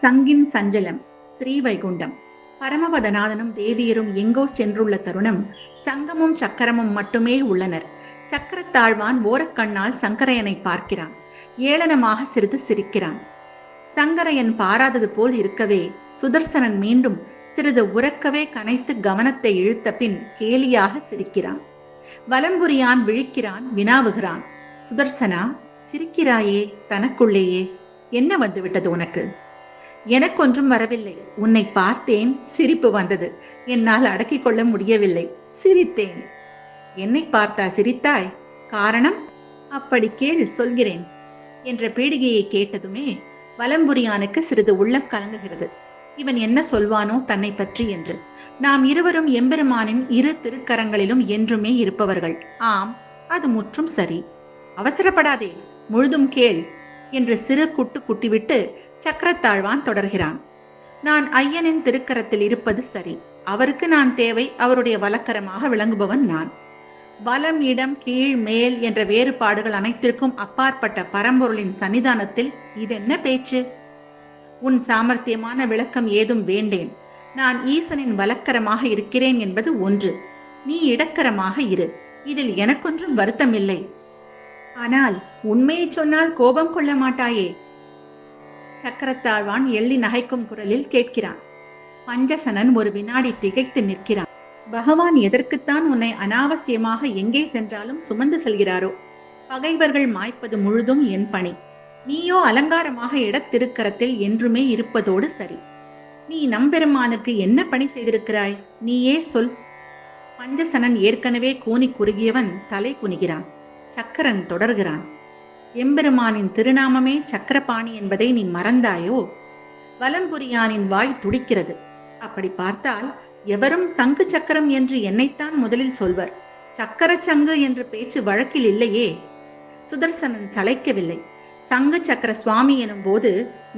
சங்கின் சஞ்சலம். ஸ்ரீவைகுண்டம். பரமபதநாதனும் தேவியரும் எங்கோ சென்றுள்ள தருணம் சங்கமும் சக்கரமும் மட்டுமே உள்ளனர். சக்கரத்தாழ்வான் ஓரக்கண்ணால் சங்கரையனை பார்க்கிறான். ஏளனமாக சிறிது சிரிக்கிறான். சங்கரையன் பாராதது போல் இருக்கவே சுதர்சனன் மீண்டும் சிறிது உறக்கவே கனைத்து கவனத்தை இழுத்த பின் கேலியாக சிரிக்கிறான். வலம்புரியான் விழிக்கிறான், வினாவுகிறான். சுதர்சனா, சிரிக்கிறாயே தனக்குள்ளேயே, என்ன வந்துவிட்டது உனக்கு? எனக்கொன்றும் வரவில்லை. உன்னை பார்த்தேன், சிரிப்பு வந்தது. என்னால் அடக்கிக் கொள்ள முடியவில்லை, சிரித்தேன். என்னை பார்த்தா சிரித்தாய்? காரணம்? அப்படி கேள், சொல்கிறேன் என்ற பீடிகையை கேட்டதுமே வலம்புரியானுக்கு சிறிது உள்ளம் கலங்குகிறது. இவன் என்ன சொல்வானோ தன்னை பற்றி என்று. நாம் இருவரும் எம்பெருமானின் இரு திருக்கரங்களிலும் என்றுமே இருப்பவர்கள். ஆம், அது முற்றும் சரி. அவசரப்படாதே, முழுதும் கேள் என்று சிறு குட்டு குட்டிவிட்டு சக்கரத்தாழ்வான் தொடர்கிறான். நான் ஐயனின் திருக்கரத்தில் இருப்பது சரி. அவருக்கு நான் தேவை. அவருடைய வலக்கரமாக விளங்குபவன் நான். வலம், இடம், கீழ், மேல் என்ற வேறுபாடுகள் அனைத்திற்கும் அப்பாற்பட்ட பரம்பொருளின் சன்னிதானத்தில் இதென்ன பேச்சு? உன் சாமர்த்தியமான விளக்கம் ஏதும் வேண்டேன். நான் ஈசனின் வலக்கரமாக இருக்கிறேன் என்பது ஒன்று. நீ இடக்கரமாக இரு. இதில் எனக்கொன்றும் வருத்தம் இல்லை. ஆனால் உண்மையை சொன்னால் கோபம் கொள்ள மாட்டாயே? சக்கரத்தாழ்வான் எள்ளி நகைக்கும் குரலில் கேட்கிறான். பஞ்சசனன் ஒரு வினாடி திகைத்து நிற்கிறான். பகவான் எதற்குத்தான் உன்னை அனாவசியமாக எங்கே சென்றாலும் சுமந்து செல்கிறாரோ? பகைவர்கள் மாய்ப்பது முழுதும் என் பணி. நீயோ அலங்காரமாக இடத்திருக்கரத்தில் என்றுமே இருப்பதோடு சரி. நீ நம்பெருமானுக்கு என்ன பணி செய்திருக்கிறாய்? நீயே சொல். பஞ்சசனன் ஏற்கனவே கூனி குறுகியவன் தலை குனிகிறான். சக்கரன் தொடர்கிறான். எம்பெருமானின் திருநாமமே சக்கரபாணி என்பதை நீ மறந்தாயோ? வலம்புரியானின் வாய் துடிக்கிறது. அப்படி பார்த்தால் எவரும் சங்கு சக்கரம் என்று என்னைத்தான் முதலில் சொல்வர். சக்கர சங்கு என்று பேச்சு வழக்கில் இல்லையே. சுதர்சனன் சளைக்கவில்லை. சங்கு சக்கர சுவாமி எனும் போது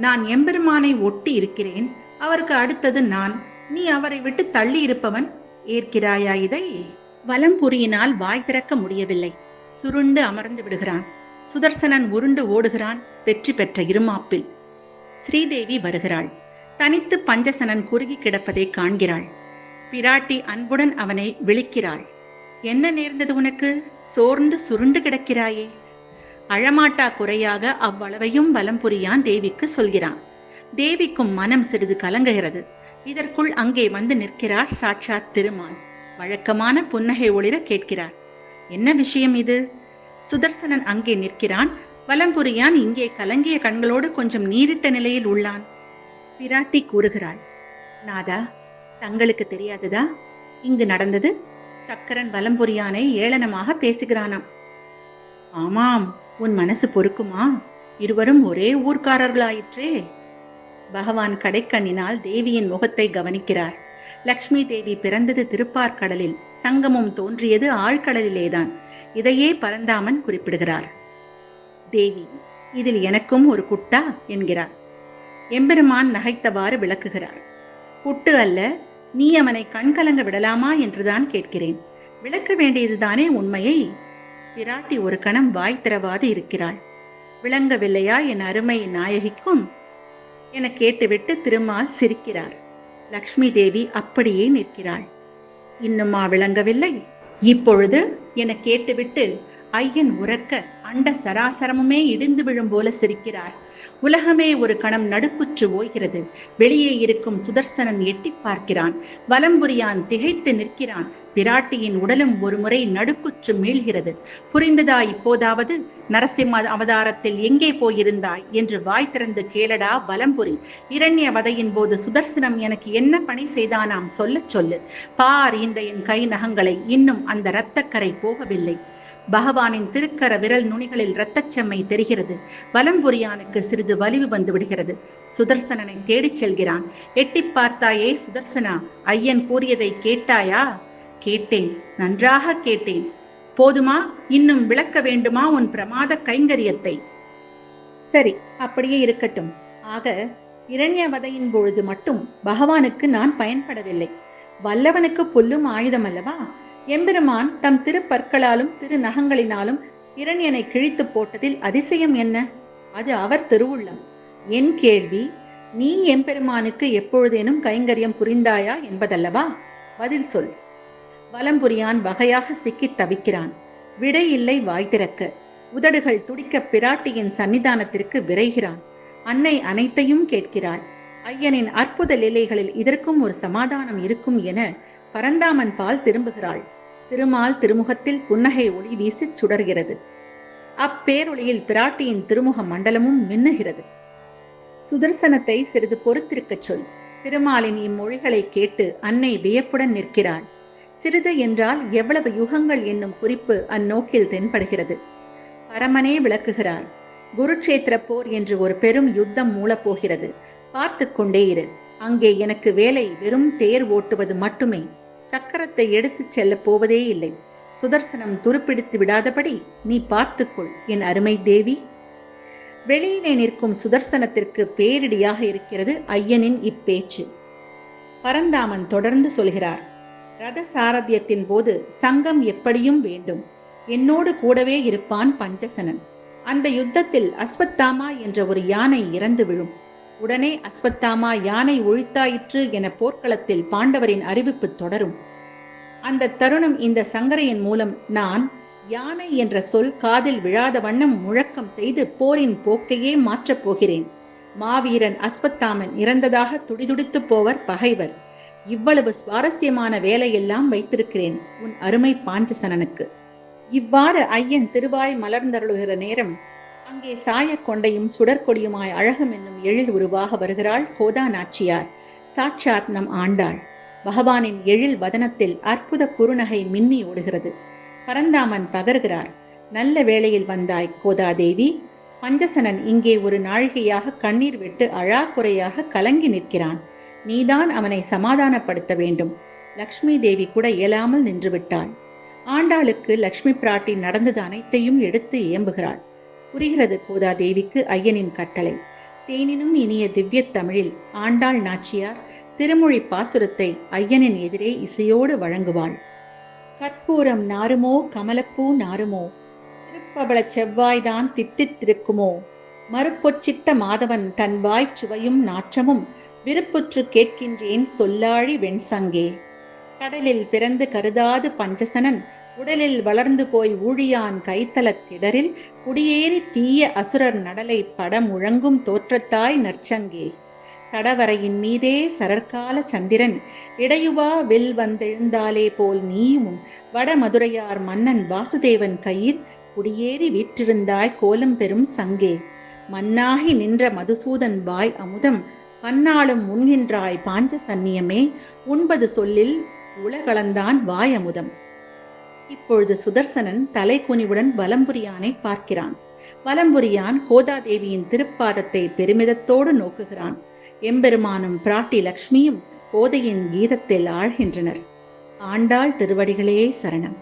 நான் எம்பெருமானை ஒட்டி இருக்கிறேன். அவருக்கு அடுத்தது நான். நீ அவரை விட்டு தள்ளி இருப்பவன். ஏற்கிறாயா இதை? வலம்புரியினால் வாய் திறக்க முடியவில்லை. சுருண்டு அமர்ந்து விடுகிறான். சுதர்சனன் உருண்டு ஓடுகிறான். வெற்றி பெற்ற இருமாப்பில் ஸ்ரீதேவி வருகிறாள். தனித்து பஞ்சசனன் குறுகி கிடப்பதை காண்கிறாள். பிராட்டி அன்புடன் அவனை விழிக்கிறாள். என்ன நேர்ந்தது உனக்கு? சோர்ந்து சுருண்டு கிடக்கிறாயே. அழமாட்டா குறையாக அவ்வளவையும் வலம்புரியான் தேவிக்கு சொல்கிறான். தேவிக்கும் மனம் சிறிது கலங்குகிறது. இதற்குள் அங்கே வந்து நிற்கிறார் சாட்சாத் திருமால். வழக்கமான புன்னகை ஒளிர கேட்கிறார். என்ன விஷயம் இது? சுதர்சனன் அங்கே நிற்கிறான். வலம்புரியான் இங்கே கலங்கிய கண்களோடு கொஞ்சம் நீரிட்ட நிலையில் உள்ளான். பிராட்டி கூறுகிறாள், நாதா, தங்களுக்கு தெரியாததா இங்கு நடந்தது? சக்கரன் வலம்புரியானை ஏளனமாக பேசுகிறானாம். ஆமாம், உன் மனசு பொறுக்குமா? இருவரும் ஒரே ஊர்க்காரர்களாயிற்றே. பகவான் கடைக்கண்ணினால் தேவியின் முகத்தை கவனிக்கிறார். லக்ஷ்மி தேவி பிறந்தது திருப்பார்கடலில், சங்கமும் தோன்றியது ஆழ்கடலிலேதான். இதையே பரந்தாமன் குறிப்பிடுகிறார். தேவி, இதில் எனக்கும் ஒரு குட்டா என்கிறார். எம்பெருமான் நகைத்தவாறு விளக்குகிறார். குட்டு அல்ல, நீ அவனை கண்கலங்க விடலாமா என்றுதான் கேட்கிறேன். விளக்க வேண்டியதுதானே உண்மையை? பிராட்டி ஒரு கணம் வாய் திறவாது இருக்கிறாள். விளங்கவில்லையா என் அருமை நாயகிக்கும் என கேட்டுவிட்டு திருமால் சிரிக்கிறார். லக்ஷ்மி தேவி அப்படியே நிற்கிறாள். இன்னுமா விளங்கவில்லை? இப்பொழுது என கேட்டுவிட்டு ஐயன் உறக்க அண்ட சராசரமுமே இடிந்து விழும் போல சிரிக்கிறார். உலகமே ஒரு கணம் நடுக்குற்று ஓய்கிறது. வெளியே இருக்கும் சுதர்சனன் எட்டி பார்க்கிறான். வலம்புரியான் திகைத்து நிற்கிறான். பிராட்டியின் உடலும் ஒரு முறை நடுக்குற்று மீள்கிறது. புரிந்ததா இப்போதாவது? நரசிம்ம அவதாரத்தில் எங்கே போயிருந்தாய் என்று வாய் திறந்து கேளடா வலம்புரி. இரண்ய வதையின் போது சுதர்சனம் எனக்கு என்ன பணி செய்தானாம் சொல்லச் சொல்லு. பார் இந்த என் கை நகங்களை, இன்னும் அந்த இரத்தக்கரை போகவில்லை. பகவானின் திருக்கர விரல் நுனிகளில் இரத்தச்செம்மை தெரிகிறது. வலம்புரியானுக்கு சிறிது வலிவு வந்து விடுகிறது. சுதர்சனனை தேடிச் செல்கிறான். எட்டி பார்த்தாயே சுதர்சனா? ஐயன் கூறியதை கேட்டாயா? கேட்டேன், நன்றாக கேட்டேன். போதுமா? இன்னும் விளக்க வேண்டுமா உன் பிரமாத கைங்கரியத்தை? சரி, அப்படியே இருக்கட்டும். ஆக இரண்யவதையின் பொழுது மட்டும் பகவானுக்கு நான் பயன்படவில்லை. வல்லவனுக்கு புல்லும் ஆயுதம் அல்லவா? எம்பெருமான் தம் திருப்பற்களாலும் திரு நகங்களினாலும் இரண்யனை கிழித்து போட்டதில் அதிசயம் என்ன? அது அவர் திருவுள்ளம். என் கேள்வி, நீ எம்பெருமானுக்கு எப்பொழுதேனும் கைங்கரியம் புரிந்தாயா என்பதல்லவா? பதில் சொல். வலம்புரியான் வகையாக சிக்கித் தவிக்கிறான். விடை இல்லை வாய் திறக்க. உதடுகள் துடிக்க பிராட்டியின் சன்னிதானத்திற்கு விரைகிறான். அன்னை அனைத்தையும் கேட்கிறாள். ஐயனின் அற்புத லீலைகளில் இதற்கும் ஒரு சமாதானம் இருக்கும் என பரந்தாமன் பால் திரும்புகிறாள். திருமால் திருமுகத்தில் புன்னகை ஒளி வீசி சுடர்கிறது. அப்பேரொளியில் பிராட்டியின் திருமுக மண்டலமும் மின்னுகிறது. சுதர்சனத்தை சிறிது பொறுத்திருக்கச் சொல். திருமாலின் இம்மொழிகளை கேட்டு அன்னை வியப்புடன் நிற்கிறாள். சிறிது என்றால் எவ்வளவு யுகங்கள் என்னும் குறிப்பு அந்நோக்கில் தென்படுகிறது. பரமனே விளக்குகிறார். குருட்சேத்திர போர் என்று ஒரு பெரும் யுத்தம் மூளப்போகிறது. பார்த்து கொண்டே இரு. அங்கே எனக்கு வேலை வெறும் தேர் ஓட்டுவது மட்டுமே. சக்கரத்தை எடுத்துச் செல்லப் போவதே இல்லை. சுதர்சனம் துருப்பிடித்து விடாதபடி நீ பார்த்துக்கொள் என் அருமை தேவி. வெளியிலே நிற்கும் சுதர்சனத்திற்கு பேரிடியாக இருக்கிறது ஐயனின் இப்பேச்சு. பரந்தாமன் தொடர்ந்து சொல்கிறார். ரத சாரதியத்தின் போது சங்கம் எப்படியும் வேண்டும். என்னோடு கூடவே இருப்பான் பஞ்சசனன். அந்த யுத்தத்தில் அஸ்வத்தாமா என்ற ஒரு யானை இறந்து விழும். உடனே அஸ்வத்தாமா யானை ஒழித்தாயிற்று என போர்க்களத்தில் பாண்டவரின் அறிவிப்பு தொடரும். அந்த தருணம் இந்த சங்கரையின் மூலம் நான் யானை என்ற சொல் காதில் விழாத வண்ணம் முழக்கம் செய்து போரின் போக்கையே மாற்றப் போகிறேன். மாவீரன் அஸ்வத்தாமன் இறந்ததாக துடிதுடித்து போவர் பகைவர். இவ்வளவு சுவாரஸ்யமான வேலையெல்லாம் வைத்திருக்கிறேன் உன் அருமை பாஞ்சசனனுக்கு. இவ்வாறு ஐயன் திருவாய் மலர்ந்தருளுகிற நேரம் அங்கே சாய கொண்டையும் சுடற்கொடியுமாய் அழகும் என்னும் எழில் உருவாக வருகிறாள் கோதா நாச்சியார், சாட்சாத் நம் ஆண்டாள். பகவானின் எழில் வதனத்தில் அற்புத குறுநகை மின்னி ஓடுகிறது. பரந்தாமன் பகர்கிறார். நல்ல வேளையில் வந்தாய் கோதாதேவி. பஞ்சசனன் இங்கே ஒரு நாழிகையாக கண்ணீர் விட்டு அழாக்குறையாக கலங்கி நிற்கிறான். நீதான் அவனை சமாதானப்படுத்த வேண்டும். லக்ஷ்மி தேவி கூட இயலாமல் நின்று விட்டாள். ஆண்டாளுக்கு லக்ஷ்மி பிராட்டி நடந்தது அனைத்தையும் எடுத்து ஏம்புகிறாள். புரிகிறது கோதாதேவிக்கு ஐயனின் கட்டளை. தேனினும் இனிய திவ்ய தமிழில் ஆண்டாள் நாச்சியார் திருமொழி பாசுரத்தை ஐயனின் எதிரே இசையோடு வழங்குவாள். கற்பூரம் நாருமோ கமலப்பூ நாருமோ, திருப்பவள செவ்வாய்தான் தித்தித்திருக்குமோ, மறுப்பொச்சித்த மாதவன் தன் வாய்ச் சுவையும் நாற்றமும் விருப்புற்று கேட்கின்றேன் சொல்லாழி வெண்சங்கே. கடலில் பிறந்து கருதாது பஞ்சசனன் உடலில் வளர்ந்து போய் ஊழியான் கைத்தலத் திடரில் குடியேறி தீய அசுரர் நடலை படமுழங்கும் தோற்றத்தாய் நற்சங்கே. தடவரையின் மீதே சரற்கால சந்திரன் இடையுவா வில் வந்தெழுந்தாலே போல் நீயும் வடமதுரையார் மன்னன் வாசுதேவன் கையில் குடியேறி வீற்றிருந்தாய் கோலம் பெறும் சங்கே. மன்னாகி நின்ற மதுசூதன் வாய் அமுதம் பன்னாளும் உண்கின்றாய் பாஞ்ச சன்னியமே, உண்பது சொல்லில் உலகளந்தான் வாய் அமுதம். இப்பொழுது சுதர்சனன் தலை குனிவுடன் வலம்புரியானை பார்க்கிறான். வலம்புரியான் கோதாதேவியின் திருப்பாதத்தை பெருமிதத்தோடு நோக்குகிறான். எம்பெருமானும் பிராட்டி லக்ஷ்மியும் கோதையின் கீதத்தில் ஆழ்கின்றனர். ஆண்டாள் திருவடிகளே சரணம்.